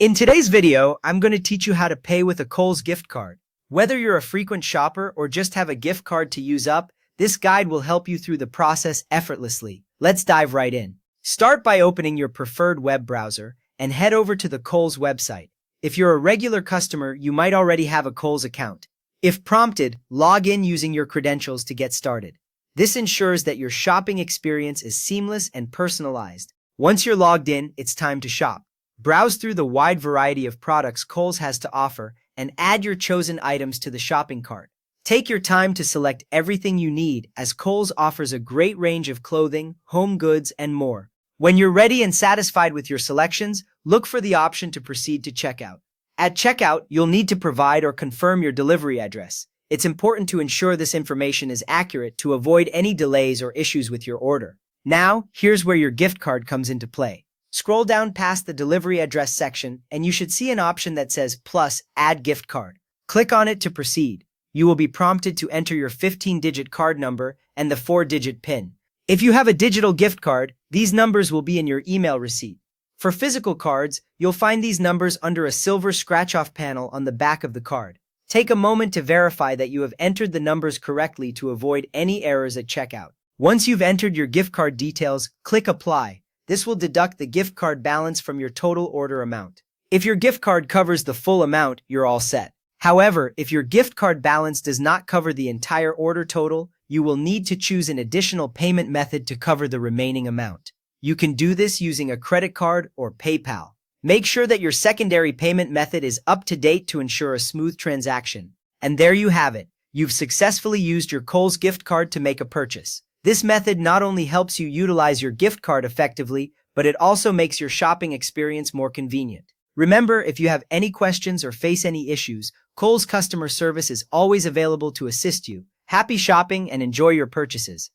In today's video, I'm going to teach you how to pay with a Kohl's gift card. Whether you're a frequent shopper or just have a gift card to use up, this guide will help you through the process effortlessly. Let's dive right in. Start by opening your preferred web browser and head over to the Kohl's website. If you're a regular customer, you might already have a Kohl's account. If prompted, log in using your credentials to get started. This ensures that your shopping experience is seamless and personalized. Once you're logged in, it's time to shop. Browse through the wide variety of products Kohl's has to offer and add your chosen items to the shopping cart. Take your time to select everything you need, as Kohl's offers a great range of clothing, home goods, and more. When you're ready and satisfied with your selections, look for the option to proceed to checkout. At checkout, you'll need to provide or confirm your delivery address. It's important to ensure this information is accurate to avoid any delays or issues with your order. Now, here's where your gift card comes into play. Scroll down past the delivery address section and you should see an option that says plus add gift card. Click on it to proceed. You will be prompted to enter your 15-digit card number and the 4-digit PIN. If you have a digital gift card, these numbers will be in your email receipt. For physical cards, you'll find these numbers under a silver scratch-off panel on the back of the card. Take a moment to verify that you have entered the numbers correctly to avoid any errors at checkout. Once you've entered your gift card details, click Apply. This will deduct the gift card balance from your total order amount. If your gift card covers the full amount, you're all set. However, if your gift card balance does not cover the entire order total, you will need to choose an additional payment method to cover the remaining amount. You can do this using a credit card or PayPal. Make sure that your secondary payment method is up to date to ensure a smooth transaction. And there you have it. You've successfully used your Kohl's gift card to make a purchase. This method not only helps you utilize your gift card effectively, but it also makes your shopping experience more convenient. Remember, if you have any questions or face any issues, Kohl's customer service is always available to assist you. Happy shopping and enjoy your purchases.